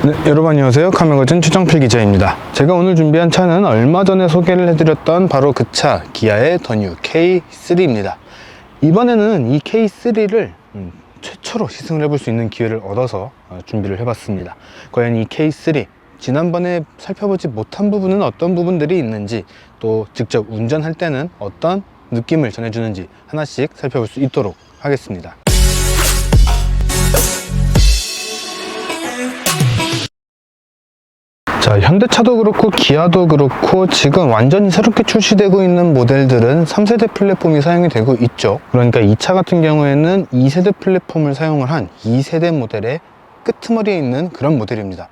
네, 여러분 안녕하세요. 카메거진 최정필 기자입니다. 제가 오늘 준비한 차는 얼마 전에 소개를 해드렸던 바로 그 차, 기아의 더 뉴 K3입니다. 이번에는 이 K3를 최초로 시승을 해볼 수 있는 기회를 얻어서 준비를 해봤습니다. 과연 이 K3 지난번에 살펴보지 못한 부분은 어떤 부분들이 있는지, 또 직접 운전할 때는 어떤 느낌을 전해주는지 하나씩 살펴볼 수 있도록 하겠습니다. 자, 현대차도 그렇고 기아도 그렇고 지금 완전히 새롭게 출시되고 있는 모델들은 3세대 플랫폼이 사용이 되고 있죠. 그러니까 이 차 같은 경우에는 2세대 플랫폼을 사용을 한 2세대 모델의 끄트머리에 있는 그런 모델입니다.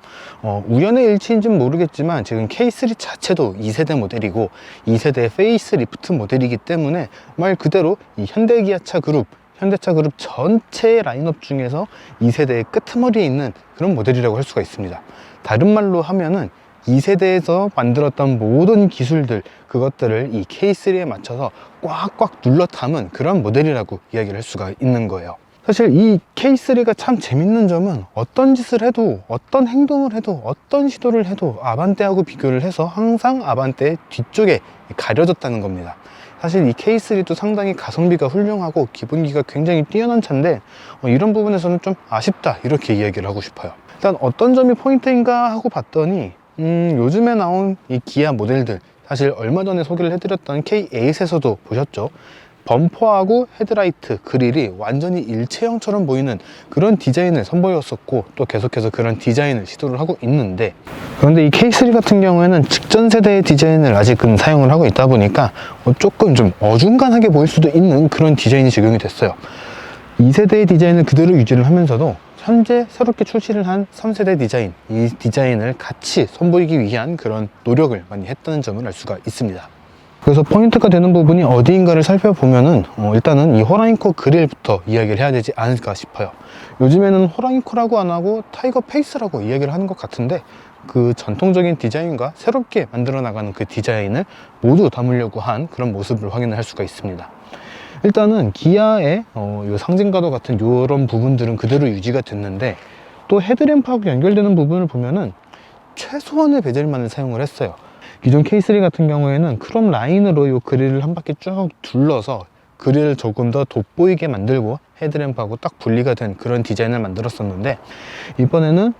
우연의 일치인지는 모르겠지만 지금 K3 자체도 2세대 모델이고 2세대 페이스리프트 모델이기 때문에 말 그대로 이 현대기아차 그룹, 현대차 그룹 전체의 라인업 중에서 2세대의 끄트머리에 있는 그런 모델이라고 할 수가 있습니다. 다른 말로 하면은 2세대에서 만들었던 모든 기술들, 그것들을 이 K3에 맞춰서 꽉꽉 눌러 담은 그런 모델이라고 이야기를 할 수가 있는 거예요. 사실 이 K3가 참 재밌는 점은 어떤 짓을 해도, 어떤 행동을 해도, 어떤 시도를 해도 아반떼하고 비교를 해서 항상 아반떼 뒤쪽에 가려졌다는 겁니다. 사실 이 K3도 상당히 가성비가 훌륭하고 기본기가 굉장히 뛰어난 차인데 이런 부분에서는 좀 아쉽다, 이렇게 이야기를 하고 싶어요. 일단 어떤 점이 포인트인가 하고 봤더니 요즘에 나온 이 기아 모델들, 사실 얼마 전에 소개를 해드렸던 K8에서도 보셨죠? 범퍼하고 헤드라이트, 그릴이 완전히 일체형처럼 보이는 그런 디자인을 선보였었고, 또 계속해서 그런 디자인을 시도를 하고 있는데, 그런데 이 K3 같은 경우에는 직전 세대의 디자인을 아직은 사용을 하고 있다 보니까 조금 좀 어중간하게 보일 수도 있는 그런 디자인이 적용이 됐어요. 2세대의 디자인을 그대로 유지를 하면서도 현재 새롭게 출시를 한 3세대 디자인, 이 디자인을 같이 선보이기 위한 그런 노력을 많이 했다는 점을 알 수가 있습니다. 그래서 포인트가 되는 부분이 어디인가를 살펴보면은 일단은 이 호랑이코 그릴부터 이야기를 해야 되지 않을까 싶어요. 요즘에는 호랑이코라고 안 하고 타이거 페이스라고 이야기를 하는 것 같은데, 그 전통적인 디자인과 새롭게 만들어 나가는 그 디자인을 모두 담으려고 한 그런 모습을 확인을 할 수가 있습니다. 일단은 기아의 요 상징과도 같은 이런 부분들은 그대로 유지가 됐는데, 또 헤드램프하고 연결되는 부분을 보면은 최소한의 베젤만을 사용을 했어요. 기존 K3 같은 경우에는 크롬 라인으로 요 그릴을 한 바퀴 쭉 둘러서 그릴을 조금 더 돋보이게 만들고 헤드램프하고 딱 분리가 된 그런 디자인을 만들었었는데, 이번에는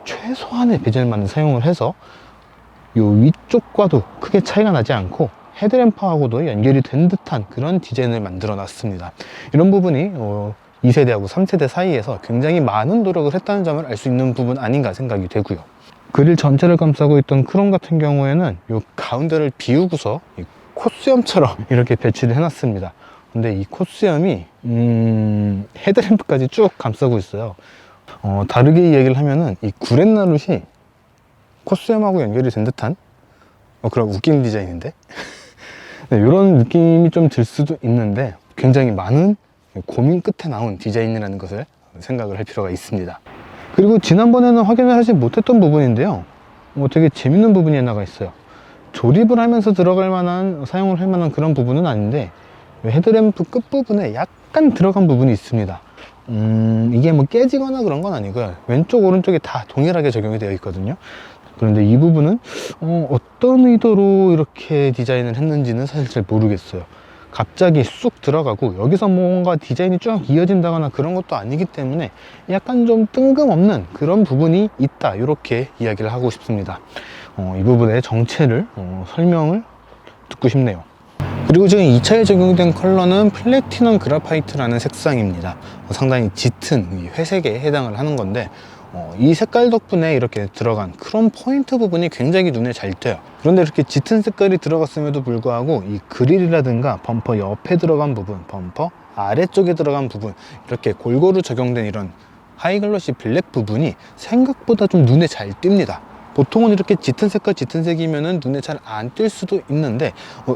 최소한의 베젤만을 사용을 해서 요 위쪽과도 크게 차이가 나지 않고 헤드램프하고도 연결이 된 듯한 그런 디자인을 만들어 놨습니다. 이런 부분이 2세대하고 3세대 사이에서 굉장히 많은 노력을 했다는 점을 알 수 있는 부분 아닌가 생각이 되고요. 그릴 전체를 감싸고 있던 크롬 같은 경우에는 이 가운데를 비우고서 이 콧수염처럼 이렇게 배치를 해놨습니다. 근데 이 콧수염이 헤드램프까지 쭉 감싸고 있어요. 다르게 이야기를 하면은 이 구렛나룻이 콧수염하고 연결이 된 듯한 그런 웃긴 디자인인데 네, 이런 느낌이 좀 들 수도 있는데, 굉장히 많은 고민 끝에 나온 디자인이라는 것을 생각을 할 필요가 있습니다. 그리고 지난번에는 확인을 하지 못했던 부분인데요, 되게 재밌는 부분이 하나가 있어요. 조립을 하면서 들어갈 만한, 사용을 할 만한 그런 부분은 아닌데, 헤드램프 끝부분에 약간 들어간 부분이 있습니다. 이게 뭐 깨지거나 그런 건 아니고요, 왼쪽 오른쪽에 다 동일하게 적용이 되어 있거든요. 그런데 이 부분은 어떤 의도로 이렇게 디자인을 했는지는 사실 잘 모르겠어요. 갑자기 쑥 들어가고 여기서 뭔가 디자인이 쭉 이어진다거나 그런 것도 아니기 때문에 약간 좀 뜬금없는 그런 부분이 있다, 이렇게 이야기를 하고 싶습니다. 이 부분의 정체를 설명을 듣고 싶네요. 그리고 지금 이 차에 적용된 컬러는 플래티넘 그라파이트라는 색상입니다. 상당히 짙은 회색에 해당을 하는 건데, 이 색깔 덕분에 이렇게 들어간 크롬 포인트 부분이 굉장히 눈에 잘 띄어요. 그런데 이렇게 짙은 색깔이 들어갔음에도 불구하고 이 그릴이라든가 범퍼 옆에 들어간 부분, 범퍼 아래쪽에 들어간 부분, 이렇게 골고루 적용된 이런 하이글로시 블랙 부분이 생각보다 좀 눈에 잘 띕니다. 보통은 이렇게 짙은 색깔, 짙은 색이면은 눈에 잘 안 띌 수도 있는데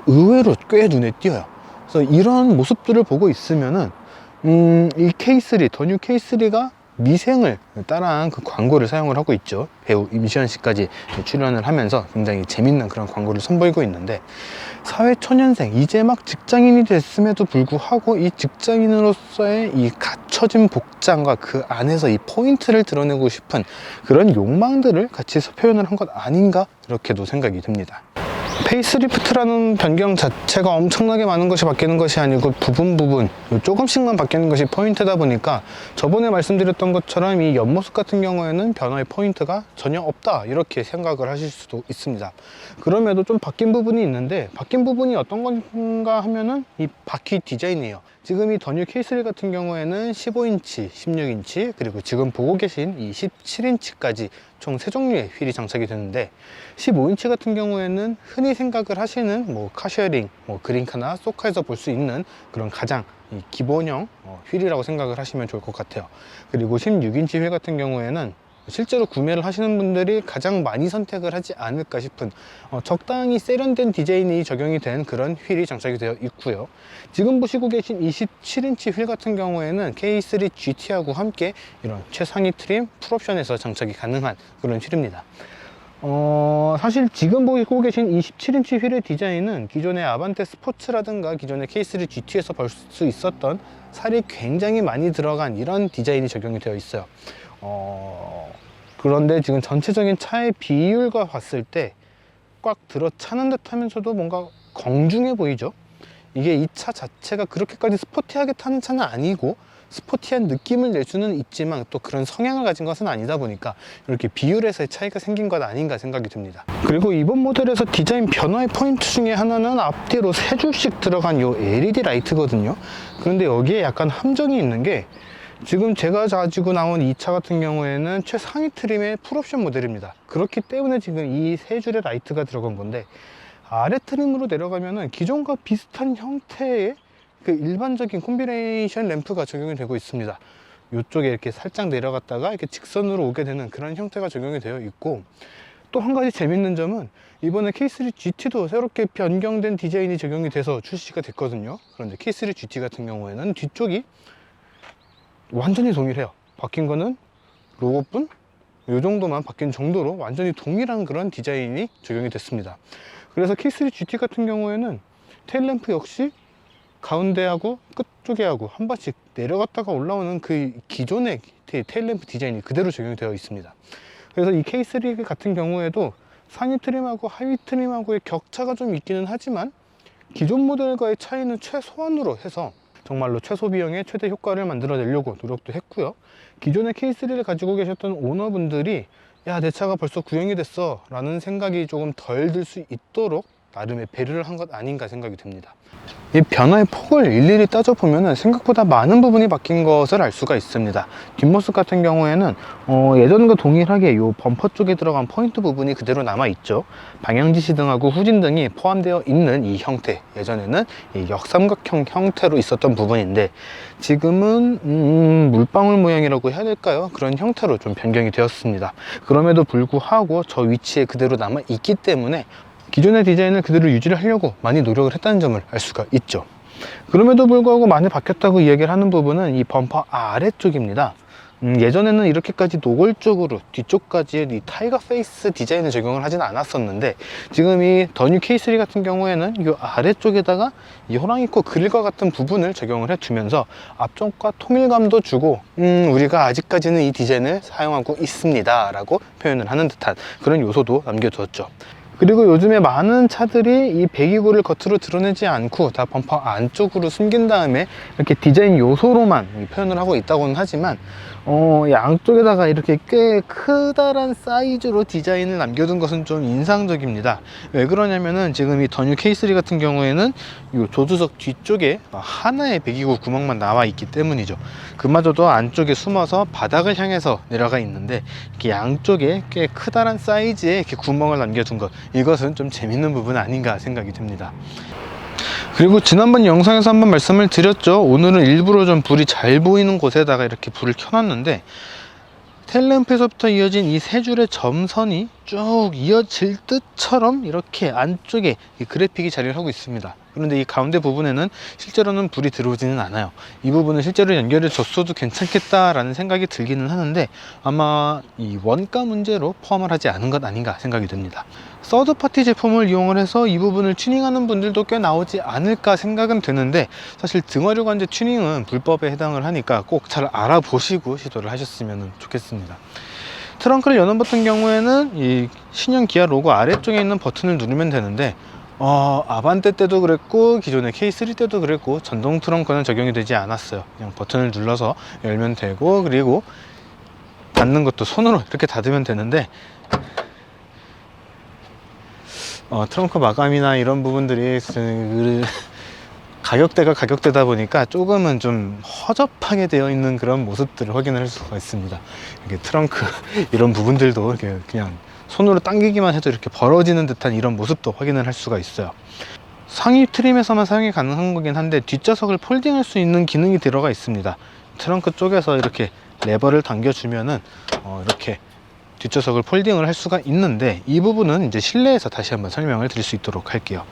의외로 꽤 눈에 띄어요. 그래서 이런 모습들을 보고 있으면은 이 K3, 더 뉴 K3가 미생을 따라한 그 광고를 사용을 하고 있죠. 배우 임시완 씨까지 출연을 하면서 굉장히 재밌는 그런 광고를 선보이고 있는데, 사회초년생, 이제 막 직장인이 됐음에도 불구하고 이 직장인으로서의 이 갖춰진 복장과 그 안에서 이 포인트를 드러내고 싶은 그런 욕망들을 같이 표현을 한 것 아닌가, 이렇게도 생각이 듭니다. 페이스리프트라는 변경 자체가 엄청나게 많은 것이 바뀌는 것이 아니고 부분 조금씩만 바뀌는 것이 포인트다 보니까, 저번에 말씀드렸던 것처럼 이 옆모습 같은 경우에는 변화의 포인트가 전혀 없다, 이렇게 생각을 하실 수도 있습니다. 그럼에도 좀 바뀐 부분이 있는데, 바뀐 부분이 어떤 건가 하면은 이 바퀴 디자인이에요. 지금 이 더 뉴 K3 같은 경우에는 15인치, 16인치, 그리고 지금 보고 계신 이 17인치까지 총 3종류의 휠이 장착이 되는데, 15인치 같은 경우에는 흔히 생각을 하시는 뭐 카쉐어링, 뭐 그린카나 소카에서 볼 수 있는 그런 가장 기본형 휠이라고 생각을 하시면 좋을 것 같아요. 그리고 16인치 휠 같은 경우에는 실제로 구매를 하시는 분들이 가장 많이 선택을 하지 않을까 싶은 적당히 세련된 디자인이 적용이 된 그런 휠이 장착이 되어 있고요. 지금 보시고 계신 27인치 휠 같은 경우에는 K3 GT하고 함께 이런 최상위 트림 풀옵션에서 장착이 가능한 그런 휠입니다. 사실 지금 보고 계신 27인치 휠의 디자인은 기존의 아반떼 스포츠라든가 기존의 K3 GT에서 볼 수 있었던 살이 굉장히 많이 들어간 이런 디자인이 적용이 되어 있어요. 그런데 지금 전체적인 차의 비율과 봤을 때 꽉 들어차는 듯 하면서도 뭔가 공중해 보이죠. 이게 이 차 자체가 그렇게까지 스포티하게 타는 차는 아니고, 스포티한 느낌을 낼 수는 있지만 또 그런 성향을 가진 것은 아니다 보니까 이렇게 비율에서의 차이가 생긴 것 아닌가 생각이 듭니다. 그리고 이번 모델에서 디자인 변화의 포인트 중에 하나는 앞뒤로 3줄씩 들어간 요 LED 라이트거든요. 그런데 여기에 약간 함정이 있는 게, 지금 제가 가지고 나온 이 차 같은 경우에는 최상위 트림의 풀옵션 모델입니다. 그렇기 때문에 지금 이 3줄의 라이트가 들어간 건데, 아래 트림으로 내려가면은 기존과 비슷한 형태의 그 일반적인 콤비네이션 램프가 적용이 되고 있습니다. 이쪽에 이렇게 살짝 내려갔다가 이렇게 직선으로 오게 되는 그런 형태가 적용이 되어 있고, 또 한 가지 재밌는 점은 이번에 K3 GT도 새롭게 변경된 디자인이 적용이 돼서 출시가 됐거든요. 그런데 K3 GT 같은 경우에는 뒤쪽이 완전히 동일해요. 바뀐 거는 로고뿐 이 정도만 바뀐 정도로 완전히 동일한 그런 디자인이 적용이 됐습니다. 그래서 K3 GT 같은 경우에는 테일램프 역시 가운데하고 끝쪽에하고 한 번씩 내려갔다가 올라오는 그 기존의 테일램프 디자인이 그대로 적용이 되어 있습니다. 그래서 이 K3 같은 경우에도 상위 트림하고 하위 트림하고의 격차가 좀 있기는 하지만, 기존 모델과의 차이는 최소한으로 해서 정말로 최소 비용에 최대 효과를 만들어내려고 노력도 했고요. 기존의 K3를 가지고 계셨던 오너분들이 야, 내 차가 벌써 구형이 됐어 라는 생각이 조금 덜 들 수 있도록 나름의 배려를 한 것 아닌가 생각이 듭니다. 이 변화의 폭을 일일이 따져보면 생각보다 많은 부분이 바뀐 것을 알 수가 있습니다. 뒷모습 같은 경우에는 예전과 동일하게 이 범퍼 쪽에 들어간 포인트 부분이 그대로 남아있죠. 방향지시등하고 후진등이 포함되어 있는 이 형태, 예전에는 이 역삼각형 형태로 있었던 부분인데 지금은 물방울 모양이라고 해야 될까요? 그런 형태로 좀 변경이 되었습니다. 그럼에도 불구하고 저 위치에 그대로 남아있기 때문에 기존의 디자인을 그대로 유지를 하려고 많이 노력을 했다는 점을 알 수가 있죠. 그럼에도 불구하고 많이 바뀌었다고 이야기를 하는 부분은 이 범퍼 아래쪽입니다. 예전에는 이렇게까지 노골적으로 뒤쪽까지 이 타이거 페이스 디자인을 적용을 하진 않았었는데, 지금 이 더 뉴 K3 같은 경우에는 이 아래쪽에다가 이 호랑이코 그릴과 같은 부분을 적용을 해주면서 앞쪽과 통일감도 주고 우리가 아직까지는 이 디자인을 사용하고 있습니다 라고 표현을 하는 듯한 그런 요소도 남겨두었죠. 그리고 요즘에 많은 차들이 이 배기구를 겉으로 드러내지 않고 다 범퍼 안쪽으로 숨긴 다음에 이렇게 디자인 요소로만 표현을 하고 있다고는 하지만 양쪽에다가 이렇게 꽤 크다란 사이즈로 디자인을 남겨둔 것은 좀 인상적입니다. 왜 그러냐면은 지금 이 더 뉴 K3 같은 경우에는 이 조수석 뒤쪽에 하나의 배기구 구멍만 나와 있기 때문이죠. 그마저도 안쪽에 숨어서 바닥을 향해서 내려가 있는데, 이렇게 양쪽에 꽤 크다란 사이즈의 이렇게 구멍을 남겨둔 것, 이것은 좀 재밌는 부분 아닌가 생각이 듭니다. 그리고 지난번 영상에서 한번 말씀을 드렸죠. 오늘은 일부러 좀 불이 잘 보이는 곳에다가 이렇게 불을 켜놨는데, 테일램프에서부터 이어진 이 3줄의 점선이 쭉 이어질 듯처럼 이렇게 안쪽에 이 그래픽이 자리를 하고 있습니다. 그런데 이 가운데 부분에는 실제로는 불이 들어오지는 않아요. 이 부분은 실제로 연결해 줬어도 괜찮겠다라는 생각이 들기는 하는데 아마 이 원가 문제로 포함을 하지 않은 것 아닌가 생각이 듭니다. 서드파티 제품을 이용을 해서 이 부분을 튜닝하는 분들도 꽤 나오지 않을까 생각은 드는데, 사실 등화류 관제 튜닝은 불법에 해당을 하니까 꼭 잘 알아보시고 시도를 하셨으면 좋겠습니다. 트렁크를 여는 버튼 경우에는 이 신형 기아 로고 아래쪽에 있는 버튼을 누르면 되는데, 아반떼 때도 그랬고 기존의 K3 때도 그랬고 전동 트렁크는 적용이 되지 않았어요. 그냥 버튼을 눌러서 열면 되고, 그리고 닫는 것도 손으로 이렇게 닫으면 되는데, 트렁크 마감이나 이런 부분들이 가격대가 가격대다 보니까 조금은 좀 허접하게 되어 있는 그런 모습들을 확인할 수가 있습니다. 이렇게 트렁크 이런 부분들도 이렇게 그냥 손으로 당기기만 해도 이렇게 벌어지는 듯한 이런 모습도 확인을 할 수가 있어요. 상위 트림에서만 사용이 가능한 거긴 한데 뒷좌석을 폴딩할 수 있는 기능이 들어가 있습니다. 트렁크 쪽에서 이렇게 레버를 당겨주면은 이렇게 뒷좌석을 폴딩을 할 수가 있는데, 이 부분은 이제 실내에서 다시 한번 설명을 드릴 수 있도록 할게요.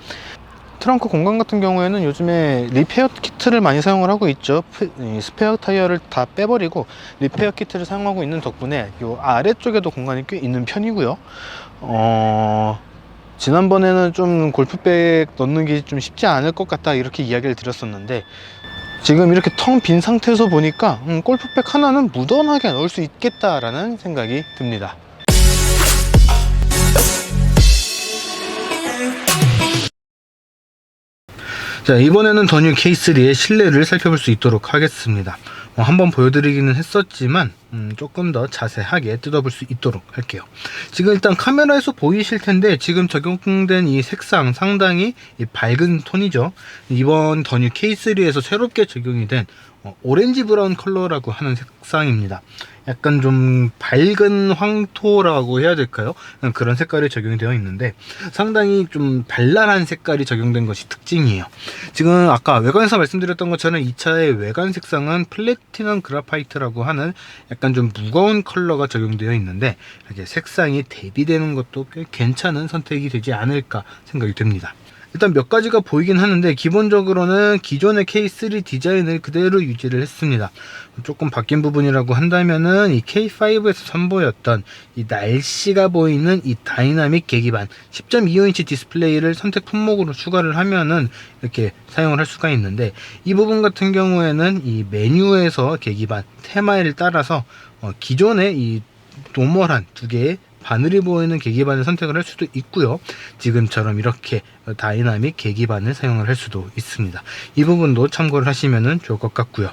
트렁크 공간 같은 경우에는 요즘에 리페어 키트를 많이 사용을 하고 있죠. 스페어 타이어를 다 빼버리고 리페어 키트를 사용하고 있는 덕분에 요 아래쪽에도 공간이 꽤 있는 편이고요. 지난번에는 좀 골프백 넣는 게 좀 쉽지 않을 것 같다 이렇게 이야기를 드렸었는데, 지금 이렇게 텅 빈 상태에서 보니까 골프백 하나는 무던하게 넣을 수 있겠다라는 생각이 듭니다. 자, 이번에는 더뉴 K3의 실내를 살펴볼 수 있도록 하겠습니다. 한번 보여드리기는 했었지만 조금 더 자세하게 뜯어볼 수 있도록 할게요. 지금 일단 카메라에서 보이실 텐데, 지금 적용된 이 색상 상당히 밝은 톤이죠. 이번 더뉴 K3에서 새롭게 적용이 된 오렌지 브라운 컬러라고 하는 색상입니다. 약간 좀 밝은 황토라고 해야 될까요? 그런 색깔이 적용이 되어 있는데 상당히 좀 발랄한 색깔이 적용된 것이 특징이에요. 지금 아까 외관에서 말씀드렸던 것처럼 이 차의 외관 색상은 플래티넘 그라파이트라고 하는 약간 좀 무거운 컬러가 적용되어 있는데, 이렇게 색상이 대비되는 것도 꽤 괜찮은 선택이 되지 않을까 생각이 듭니다. 일단 몇 가지가 보이긴 하는데, 기본적으로는 기존의 K3 디자인을 그대로 유지를 했습니다. 조금 바뀐 부분이라고 한다면은 이 K5에서 선보였던 이 날씨가 보이는 이 다이나믹 계기판 10.25인치 디스플레이를 선택 품목으로 추가를 하면은 이렇게 사용을 할 수가 있는데, 이 부분 같은 경우에는 이 메뉴에서 계기판 테마를 따라서 기존의 이 노멀한 두 개의 바늘이 보이는 계기판을 선택을 할 수도 있고요. 지금처럼 이렇게 다이나믹 계기판을 사용을 할 수도 있습니다. 이 부분도 참고를 하시면 좋을 것 같고요.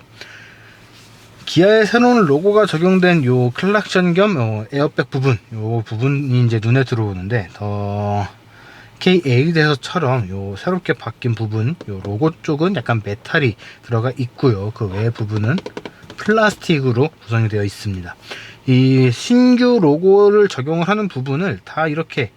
기아의 새로운 로고가 적용된 요 클락션 겸 에어백 부분, 요 부분이 이제 눈에 들어오는데, 더 K8에서처럼 요 새롭게 바뀐 부분, 요 로고 쪽은 약간 메탈이 들어가 있고요. 그 외 부분은 플라스틱으로 구성이 되어 있습니다. 이 신규 로고를 적용을 하는 부분을 다 이렇게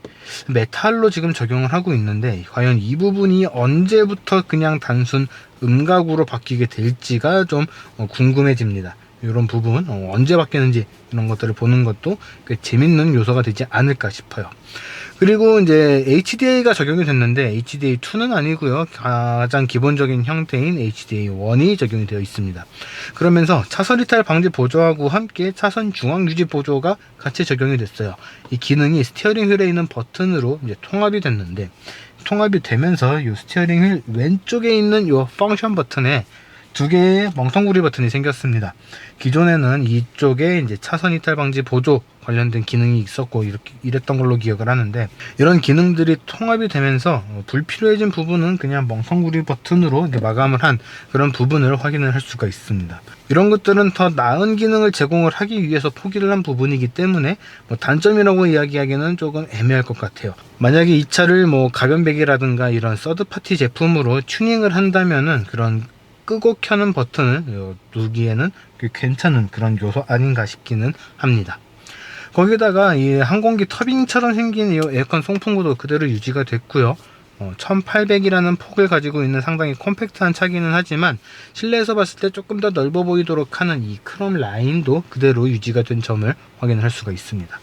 메탈로 지금 적용을 하고 있는데, 과연 이 부분이 언제부터 그냥 단순 음각으로 바뀌게 될지가 좀 궁금해집니다. 이런 부분 언제 바뀌는지 이런 것들을 보는 것도 꽤 재밌는 요소가 되지 않을까 싶어요. 그리고 이제 HDA가 적용이 됐는데 HDA2는 아니고요. 가장 기본적인 형태인 HDA1이 적용이 되어 있습니다. 그러면서 차선 이탈 방지 보조하고 함께 차선 중앙 유지 보조가 같이 적용이 됐어요. 이 기능이 스티어링 휠에 있는 버튼으로 이제 통합이 됐는데, 통합이 되면서 이 스티어링 휠 왼쪽에 있는 이 펑션 버튼에 두 개의 멍텅구리 버튼이 생겼습니다. 기존에는 이쪽에 이제 차선 이탈 방지 보조 관련된 기능이 있었고 이랬던 걸로 기억을 하는데, 이런 기능들이 통합이 되면서 불필요해진 부분은 그냥 멍텅구리 버튼으로 이제 마감을 한 그런 부분을 확인을 할 수가 있습니다. 이런 것들은 더 나은 기능을 제공을 하기 위해서 포기를 한 부분이기 때문에 단점이라고 이야기하기는 조금 애매할 것 같아요. 만약에 이 차를 가변배기라든가 이런 서드파티 제품으로 튜닝을 한다면은 그런 끄고 켜는 버튼을 누르기에는 괜찮은 그런 요소 아닌가 싶기는 합니다. 거기다가 이 항공기 터빈처럼 생긴 이 에어컨 송풍구도 그대로 유지가 됐고요. 1800이라는 폭을 가지고 있는 상당히 컴팩트한 차기는 하지만 실내에서 봤을 때 조금 더 넓어 보이도록 하는 이 크롬 라인도 그대로 유지가 된 점을 확인할 수가 있습니다.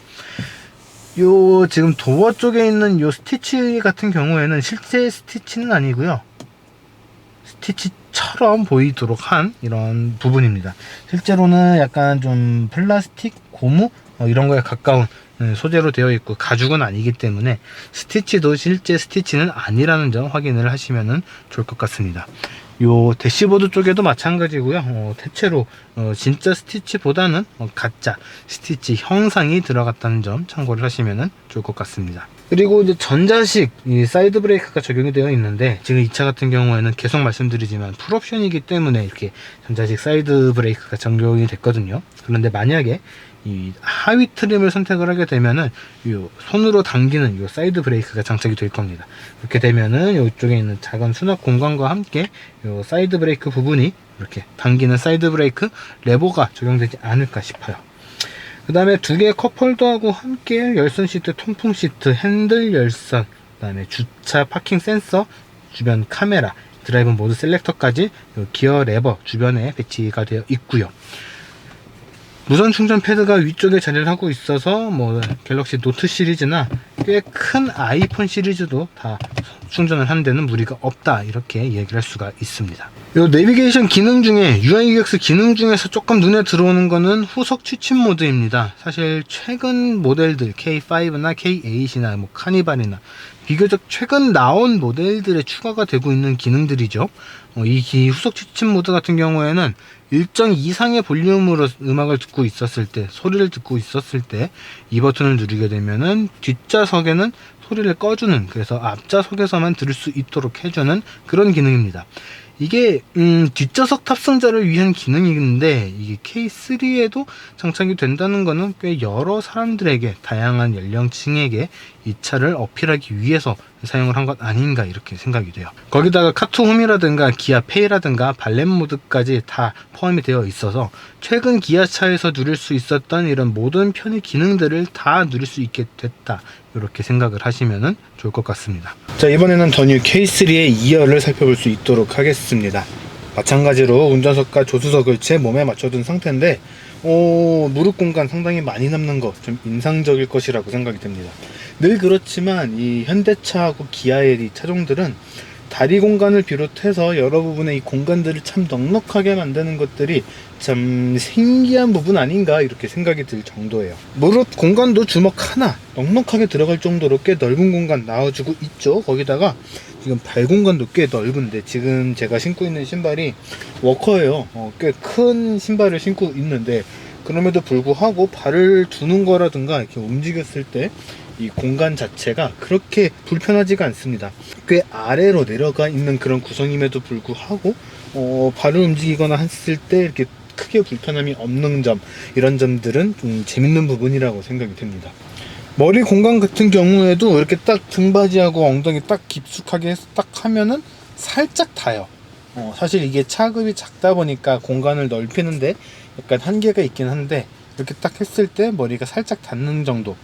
요 지금 도어 쪽에 있는 요 스티치 같은 경우에는 실제 스티치는 아니고요, 스티치처럼 보이도록 한 이런 부분입니다. 실제로는 약간 좀 플라스틱, 고무 이런 거에 가까운 소재로 되어 있고 가죽은 아니기 때문에 스티치도 실제 스티치는 아니라는 점 확인을 하시면 좋을 것 같습니다. 요 대시보드 쪽에도 마찬가지고요. 대체로 진짜 스티치보다는 가짜 스티치 형상이 들어갔다는 점 참고를 하시면 좋을 것 같습니다. 그리고 이제 전자식 이 사이드 브레이크가 적용이 되어 있는데, 지금 이 차 같은 경우에는 계속 말씀드리지만 풀옵션이기 때문에 이렇게 전자식 사이드 브레이크가 적용이 됐거든요. 그런데 만약에 이 하위 트림을 선택을 하게 되면은 요 손으로 당기는 요 사이드 브레이크가 장착이 될 겁니다. 그렇게 되면은 이쪽에 있는 작은 수납 공간과 함께 요 사이드 브레이크 부분이 이렇게 당기는 사이드 브레이크 레버가 적용되지 않을까 싶어요. 그 다음에 두 개의 컵홀더하고 함께 열선 시트, 통풍 시트, 핸들 열선, 그 다음에 주차 파킹 센서, 주변 카메라, 드라이브 모드 셀렉터까지 기어 레버 주변에 배치가 되어 있고요. 무선 충전 패드가 위쪽에 자리를 하고 있어서 뭐 갤럭시 노트 시리즈나 꽤 큰 아이폰 시리즈도 다 충전을 하는 데는 무리가 없다, 이렇게 얘기를 할 수가 있습니다. 요 내비게이션 기능 중에 UI UX 기능 중에서 조금 눈에 들어오는 거는 후석 취침 모드입니다. 사실 최근 모델들 K5나 K8이나 뭐 카니발이나 비교적 최근 나온 모델들에 추가가 되고 있는 기능들이죠. 이 후석 취침 모드 같은 경우에는 일정 이상의 볼륨으로 음악을 듣고 있었을 때, 소리를 듣고 있었을 때 이 버튼을 누르게 되면은 뒷좌석에는 소리를 꺼주는, 그래서 앞좌석에서만 들을 수 있도록 해주는 그런 기능입니다. 이게 뒷좌석 탑승자를 위한 기능인데, 이게 K3에도 장착이 된다는 것은 꽤 여러 사람들에게, 다양한 연령층에게 이 차를 어필하기 위해서 사용을 한 것 아닌가, 이렇게 생각이 돼요. 거기다가 카투홈이라든가 기아페이라든가 발렛 모드까지 다 포함이 되어 있어서 최근 기아차에서 누릴 수 있었던 이런 모든 편의 기능들을 다 누릴 수 있게 됐다, 이렇게 생각을 하시면 좋을 것 같습니다. 자, 이번에는 더 뉴 K3의 2열을 살펴볼 수 있도록 하겠습니다. 마찬가지로 운전석과 조수석을 제 몸에 맞춰둔 상태인데 무릎 공간 상당히 많이 남는 거 좀 인상적일 것이라고 생각이 됩니다. 늘 그렇지만 이 현대차하고 기아의 이 차종들은 다리 공간을 비롯해서 여러 부분의 이 공간들을 참 넉넉하게 만드는 것들이 참 신기한 부분 아닌가, 이렇게 생각이 들 정도예요. 무릎 공간도 주먹 하나 넉넉하게 들어갈 정도로 꽤 넓은 공간 나와주고 있죠. 거기다가 지금 발 공간도 꽤 넓은데, 지금 제가 신고 있는 신발이 워커예요. 꽤 큰 신발을 신고 있는데, 그럼에도 불구하고 발을 두는 거라든가 이렇게 움직였을 때 이 공간 자체가 그렇게 불편하지가 않습니다. 꽤 아래로 내려가 있는 그런 구성임에도 불구하고 발을 움직이거나 했을 때 이렇게 크게 불편함이 없는 점, 이런 점들은 좀 재밌는 부분이라고 생각이 됩니다. 머리 공간 같은 경우에도 이렇게 딱 등받이하고 엉덩이 딱 깊숙하게 딱 하면은 살짝 닿아요. 사실 이게 차급이 작다 보니까 공간을 넓히는데 약간 한계가 있긴 한데, 이렇게 딱 했을 때 머리가 살짝 닿는 정도.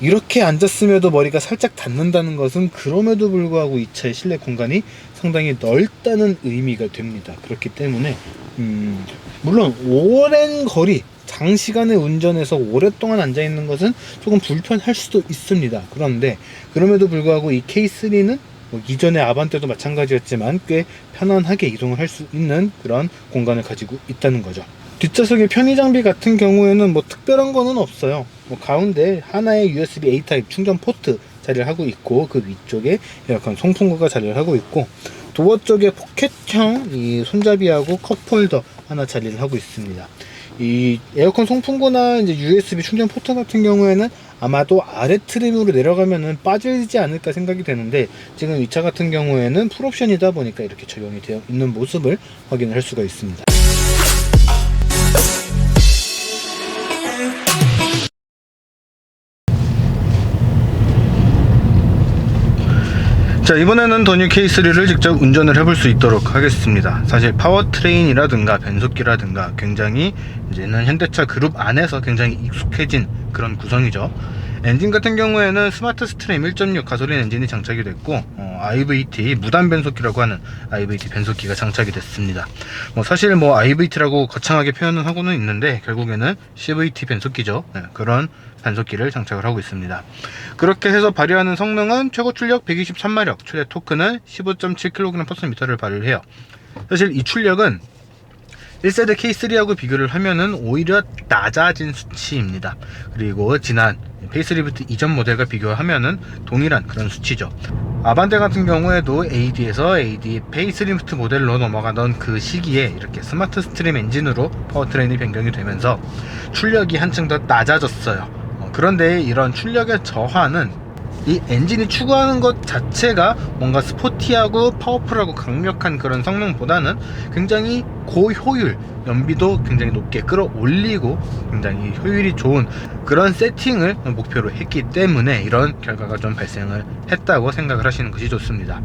이렇게 앉았음에도 머리가 살짝 닿는다는 것은 그럼에도 불구하고 이 차의 실내 공간이 상당히 넓다는 의미가 됩니다. 그렇기 때문에 물론 오랜 거리, 장시간의 운전에서 오랫동안 앉아있는 것은 조금 불편할 수도 있습니다. 그런데 그럼에도 불구하고 이 K3는 이전의 아반떼도 마찬가지였지만 꽤 편안하게 이동을 할 수 있는 그런 공간을 가지고 있다는 거죠. 뒷좌석의 편의 장비 같은 경우에는 뭐 특별한 거는 없어요. 가운데 하나의 USB A 타입 충전 포트 자리를 하고 있고, 그 위쪽에 에어컨 송풍구가 자리를 하고 있고, 도어 쪽에 포켓형 이 손잡이하고 컵홀더 하나 자리를 하고 있습니다. 이 에어컨 송풍구나 이제 USB 충전 포트 같은 경우에는 아마도 아래 트림으로 내려가면은 빠지지 않을까 생각이 되는데, 지금 이 차 같은 경우에는 풀옵션이다 보니까 이렇게 적용이 되어 있는 모습을 확인할 수가 있습니다. 자, 이번에는 더 뉴 K3를 직접 운전을 해볼 수 있도록 하겠습니다. 사실 파워트레인이라든가 변속기라든가 굉장히 이제는 현대차 그룹 안에서 굉장히 익숙해진 그런 구성이죠. 엔진 같은 경우에는 스마트 스트림 1.6 가솔린 엔진이 장착이 됐고 IVT 무단 변속기라고 하는 IVT 변속기가 장착이 됐습니다. 사실 IVT라고 거창하게 표현은 하고는 있는데 결국에는 CVT 변속기죠. 그런 변속기를 장착을 하고 있습니다. 그렇게 해서 발휘하는 성능은 최고 출력 123마력, 최대 토크는 15.7kg/m를 발휘해요. 사실 이 출력은 1세대 K3하고 비교를 하면은 오히려 낮아진 수치입니다. 그리고 지난 페이스리프트 이전 모델과 비교하면은 동일한 그런 수치죠. 아반떼 같은 경우에도 AD에서 AD 페이스리프트 모델로 넘어가던 그 시기에 이렇게 스마트 스트림 엔진으로 파워트레인이 변경이 되면서 출력이 한층 더 낮아졌어요. 그런데 이런 출력의 저하는 이 엔진이 추구하는 것 자체가 뭔가 스포티하고 파워풀하고 강력한 그런 성능보다는 굉장히 고효율, 연비도 굉장히 높게 끌어올리고 굉장히 효율이 좋은 그런 세팅을 목표로 했기 때문에 이런 결과가 좀 발생을 했다고 생각을 하시는 것이 좋습니다.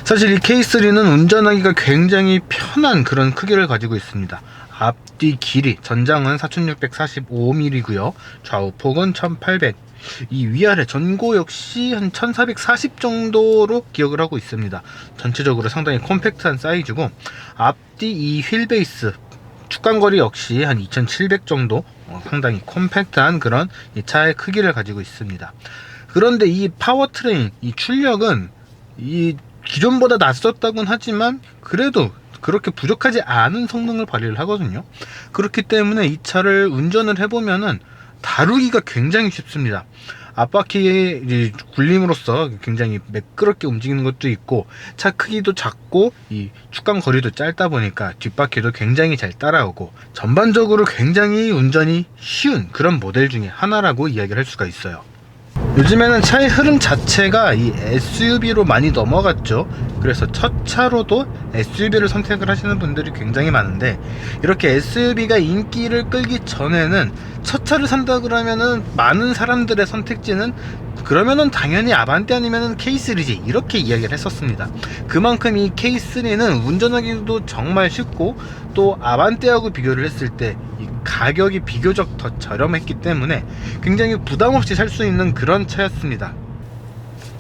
사실 이 K3는 운전하기가 굉장히 편한 그런 크기를 가지고 있습니다. 앞뒤 길이, 전장은 4645mm고요. 좌우 폭은 1800. 이 위아래 전고 역시 한 1440 정도로 기억을 하고 있습니다. 전체적으로 상당히 컴팩트한 사이즈고, 앞뒤 이 휠 베이스 축간거리 역시 한 2700 정도 상당히 컴팩트한 그런 이 차의 크기를 가지고 있습니다. 그런데 이 파워트레인, 이 출력은 이 기존보다 낮았다고는 하지만 그래도 그렇게 부족하지 않은 성능을 발휘를 하거든요. 그렇기 때문에 이 차를 운전을 해보면은 다루기가 굉장히 쉽습니다. 앞바퀴의 굴림으로써 굉장히 매끄럽게 움직이는 것도 있고, 차 크기도 작고 이 축간 거리도 짧다 보니까 뒷바퀴도 굉장히 잘 따라오고, 전반적으로 굉장히 운전이 쉬운 그런 모델 중에 하나라고 이야기를 할 수가 있어요. 요즘에는 차의 흐름 자체가 이 SUV로 많이 넘어갔죠. 그래서 첫 차로도 SUV를 선택을 하시는 분들이 굉장히 많은데, 이렇게 SUV가 인기를 끌기 전에는 첫 차를 산다 그러면은 많은 사람들의 선택지는 그러면은 당연히 아반떼 아니면은 K3지, 이렇게 이야기를 했었습니다. 그만큼 이 K3는 운전하기도 정말 쉽고, 또 아반떼하고 비교를 했을 때 이 가격이 비교적 더 저렴했기 때문에 굉장히 부담없이 살 수 있는 그런 차였습니다.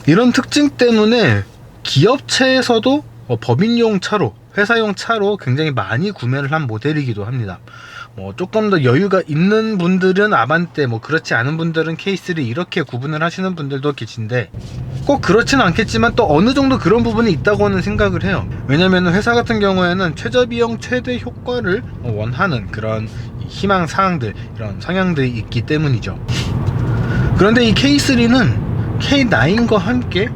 이런 특징 때문에 기업체에서도 법인용 차로, 회사용 차로 굉장히 많이 구매를 한 모델이기도 합니다. 조금 더 여유가 있는 분들은 아반떼, 그렇지 않은 분들은 K3, 이렇게 구분을 하시는 분들도 계신데, 꼭 그렇지는 않겠지만 또 어느 정도 그런 부분이 있다고는 생각을 해요. 왜냐면 회사 같은 경우에는 최저 비용 최대 효과를 원하는 그런 희망 사항들, 이런 성향들이 있기 때문이죠. 그런데 이 K3는 K9과 함께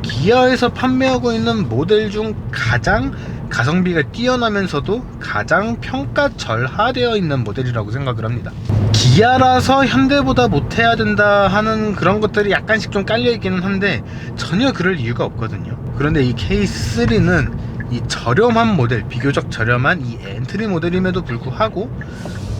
기아에서 판매하고 있는 모델 중 가장 가성비가 뛰어나면서도 가장 평가절하되어 있는 모델이라고 생각을 합니다. 기아라서 현대보다 못해야 된다 하는 그런 것들이 약간씩 좀 깔려있기는 한데 전혀 그럴 이유가 없거든요. 그런데 이 K3는 이 저렴한 모델, 비교적 저렴한 이 엔트리 모델임에도 불구하고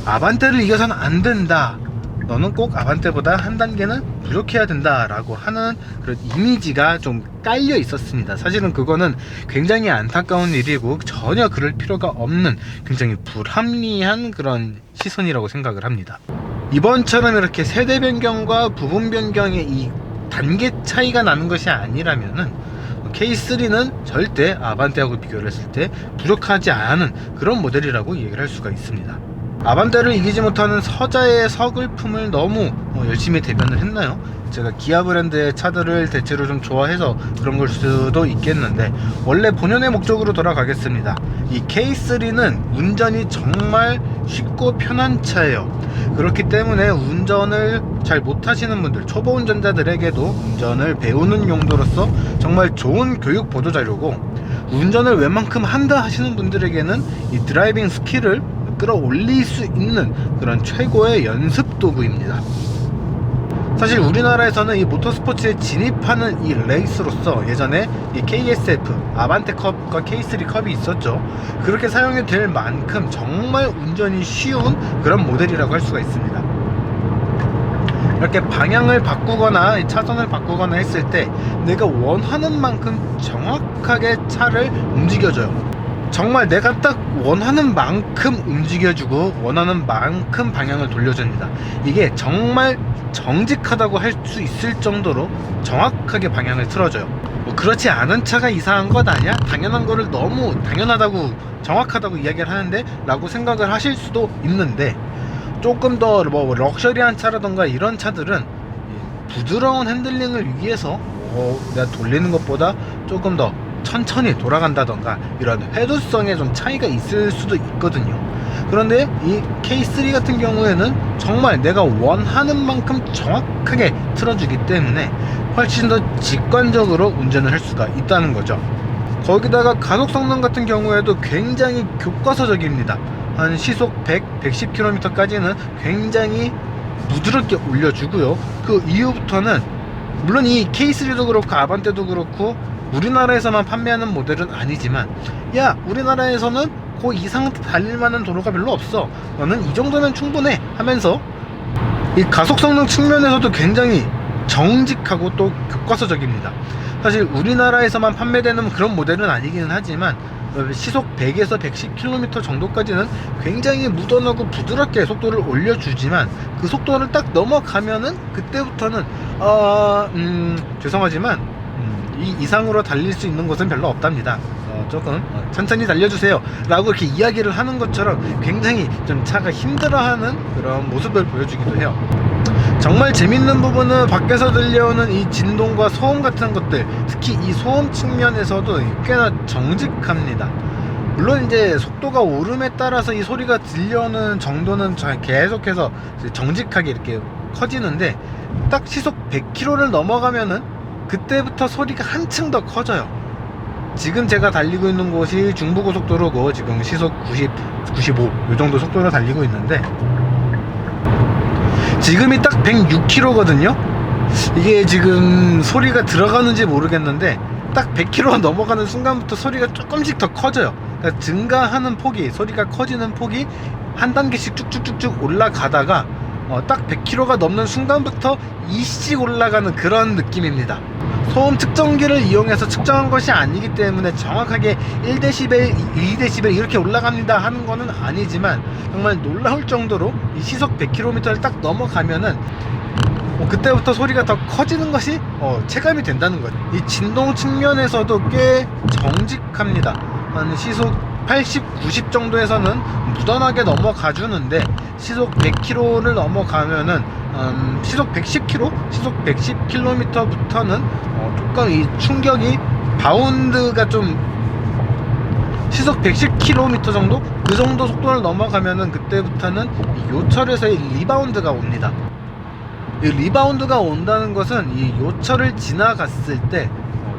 아반떼를 이겨서는 안 된다, 너는 꼭 아반떼보다 한 단계는 부족해야 된다 라고 하는 그런 이미지가 좀 깔려 있었습니다. 사실은 그거는 굉장히 안타까운 일이고 전혀 그럴 필요가 없는 굉장히 불합리한 그런 시선이라고 생각을 합니다. 이번처럼 이렇게 세대 변경과 부분 변경의 이 단계 차이가 나는 것이 아니라면은 K3는 절대 아반떼하고 비교를 했을 때 부족하지 않은 그런 모델이라고 얘기를 할 수가 있습니다. 아반떼를 이기지 못하는 서자의 서글픔을 너무 열심히 대변을 했나요? 제가 기아 브랜드의 차들을 대체로 좀 좋아해서 그런 걸 수도 있겠는데, 원래 본연의 목적으로 돌아가겠습니다. 이 K3는 운전이 정말 쉽고 편한 차예요. 그렇기 때문에 운전을 잘 못하시는 분들, 초보 운전자들에게도 운전을 배우는 용도로서 정말 좋은 교육 보조 자료고, 운전을 웬만큼 한다 하시는 분들에게는 이 드라이빙 스킬을 끌어올릴 수 있는 그런 최고의 연습 도구입니다. 사실 우리나라에서는 이 모터스포츠에 진입하는 이 레이스로서 예전에 이 KSF, 아반떼컵과 K3 컵이 있었죠. 그렇게 사용이 될 만큼 정말 운전이 쉬운 그런 모델이라고 할 수가 있습니다. 이렇게 방향을 바꾸거나 차선을 바꾸거나 했을 때 내가 원하는 만큼 정확하게 차를 움직여줘요. 정말 내가 딱 원하는 만큼 움직여주고 원하는 만큼 방향을 돌려줍니다. 이게 정말 정직하다고 할 수 있을 정도로 정확하게 방향을 틀어줘요. 뭐 그렇지 않은 차가 이상한 것 아니야? 당연한 거를 너무 당연하다고 정확하다고 이야기를 하는데 라고 생각을 하실 수도 있는데, 조금 더 뭐 럭셔리한 차라던가 이런 차들은 부드러운 핸들링을 위해서 내가 돌리는 것보다 조금 더 천천히 돌아간다던가 이런 회두성에 좀 차이가 있을 수도 있거든요. 그런데 이 K3 같은 경우에는 정말 내가 원하는 만큼 정확하게 틀어주기 때문에 훨씬 더 직관적으로 운전을 할 수가 있다는 거죠. 거기다가 가속 성능 같은 경우에도 굉장히 교과서적입니다. 한 시속 100, 110km까지는 굉장히 부드럽게 올려주고요. 그 이후부터는 물론 이 K3도 그렇고 아반떼도 그렇고 우리나라에서만 판매하는 모델은 아니지만, 야 우리나라에서는 그 이상 달릴 만한 도로가 별로 없어, 너는 이 정도면 충분해 하면서 이 가속 성능 측면에서도 굉장히 정직하고 또 교과서적입니다. 사실 우리나라에서만 판매되는 그런 모델은 아니기는 하지만 시속 100에서 110km 정도까지는 굉장히 무던하고 부드럽게 속도를 올려주지만, 그 속도를 딱 넘어가면은 그때부터는 죄송하지만 이 이상으로 달릴 수 있는 곳은 별로 없답니다. 조금 천천히 달려주세요 라고 이렇게 이야기를 하는 것처럼 굉장히 좀 차가 힘들어하는 그런 모습을 보여주기도 해요. 정말 재밌는 부분은 밖에서 들려오는 이 진동과 소음 같은 것들, 특히 이 소음 측면에서도 꽤나 정직합니다. 물론 이제 속도가 오름에 따라서 이 소리가 들려오는 정도는 계속해서 정직하게 이렇게 커지는데, 딱 시속 100km를 넘어가면은 그때부터 소리가 한층 더 커져요. 지금 제가 달리고 있는 곳이 중부고속도로고 지금 시속 90, 95 이 정도 속도로 달리고 있는데, 지금이 딱 106km거든요. 이게 지금 소리가 들어가는지 모르겠는데 딱 100km 넘어가는 순간부터 소리가 조금씩 더 커져요. 그러니까 증가하는 폭이, 소리가 커지는 폭이 한 단계씩 쭉쭉쭉쭉 올라가다가 딱 100km가 넘는 순간부터 이씩 올라가는 그런 느낌입니다. 소음 측정기를 이용해서 측정한 것이 아니기 때문에 정확하게 1dB, 2dB 이렇게 올라갑니다 하는 거는 아니지만, 정말 놀라울 정도로 이 시속 100km를 딱 넘어가면은 그때부터 소리가 더 커지는 것이 체감이 된다는 거죠. 이 진동 측면에서도 꽤 정직합니다. 한 시속 80, 90 정도에서는 무던하게 넘어가 주는데, 시속 100km를 넘어가면은 시속 110km, 시속 110km부터는 조금 이 충격이 바운드가 좀 시속 110km 정도? 그 정도 속도를 넘어가면은 그때부터는 이 요철에서의 리바운드가 옵니다. 이 리바운드가 온다는 것은 이 요철을 지나갔을 때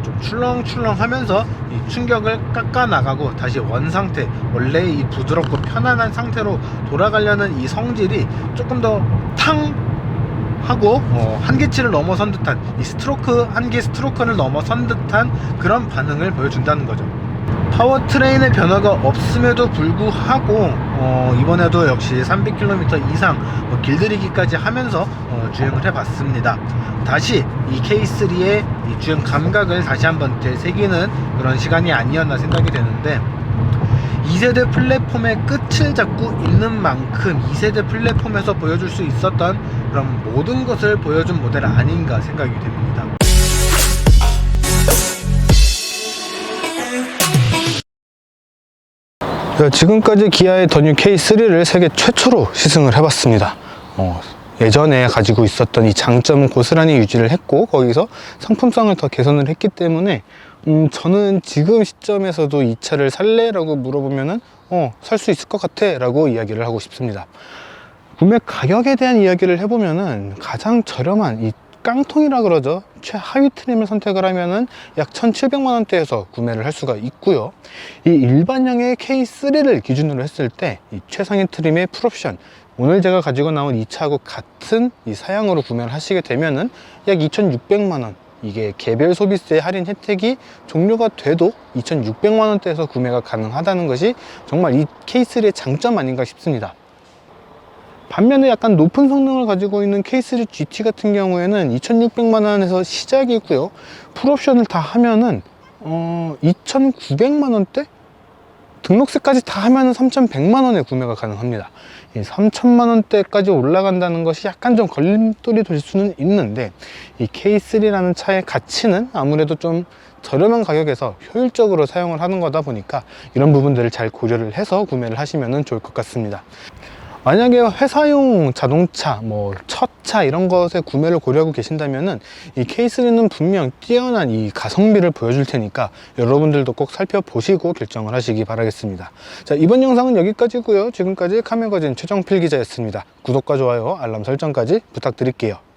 좀 출렁출렁 하면서 이 충격을 깎아 나가고 다시 원상태, 원래 이 부드럽고 편안한 상태로 돌아가려는 이 성질이 조금 더 탕 하고 한계치를 넘어선 듯한, 이 스트로크, 한계 스트로크를 넘어선 듯한 그런 반응을 보여준다는 거죠. 파워트레인의 변화가 없음에도 불구하고 이번에도 역시 300km 이상 길들이기까지 하면서 주행을 해봤습니다. 다시 이 K3의 이 주행 감각을 다시 한번 되새기는 그런 시간이 아니었나 생각이 되는데, 2세대 플랫폼의 끝을 잡고 있는 만큼 2세대 플랫폼에서 보여줄 수 있었던 그런 모든 것을 보여준 모델 아닌가 생각이 됩니다. 지금까지 기아의 더 뉴 K3를 세계 최초로 시승을 해봤습니다. 예전에 가지고 있었던 이 장점은 고스란히 유지를 했고, 거기서 상품성을 더 개선을 했기 때문에 저는 지금 시점에서도 이 차를 살래? 라고 물어보면은 살 수 있을 것 같아 라고 이야기를 하고 싶습니다. 구매 가격에 대한 이야기를 해보면은 가장 저렴한 이 깡통이라 그러죠. 최하위 트림을 선택을 하면은 약 1,700만원대에서 구매를 할 수가 있고요. 이 일반형의 K3를 기준으로 했을 때 이 최상위 트림의 풀옵션, 오늘 제가 가지고 나온 이 차하고 같은 이 사양으로 구매를 하시게 되면은 약 2,600만원, 이게 개별 소비세 할인 혜택이 종료가 돼도 2,600만원대에서 구매가 가능하다는 것이 정말 이 K3의 장점 아닌가 싶습니다. 반면에 약간 높은 성능을 가지고 있는 K3 GT 같은 경우에는 2,600만원에서 시작이고요. 풀옵션을 다 하면은 2,900만원대 등록세까지 다 하면 3,100만 원에 구매가 가능합니다. 이 3천만 원대까지 올라간다는 것이 약간 좀 걸림돌이 될 수는 있는데, 이 K3라는 차의 가치는 아무래도 좀 저렴한 가격에서 효율적으로 사용을 하는 거다 보니까 이런 부분들을 잘 고려를 해서 구매를 하시면 좋을 것 같습니다. 만약에 회사용 자동차, 첫 차 이런 것에 구매를 고려하고 계신다면은 이 K3는 분명 뛰어난 이 가성비를 보여줄 테니까 여러분들도 꼭 살펴보시고 결정을 하시기 바라겠습니다. 자, 이번 영상은 여기까지고요. 지금까지 카메거진 최정필 기자였습니다. 구독과 좋아요, 알람 설정까지 부탁드릴게요.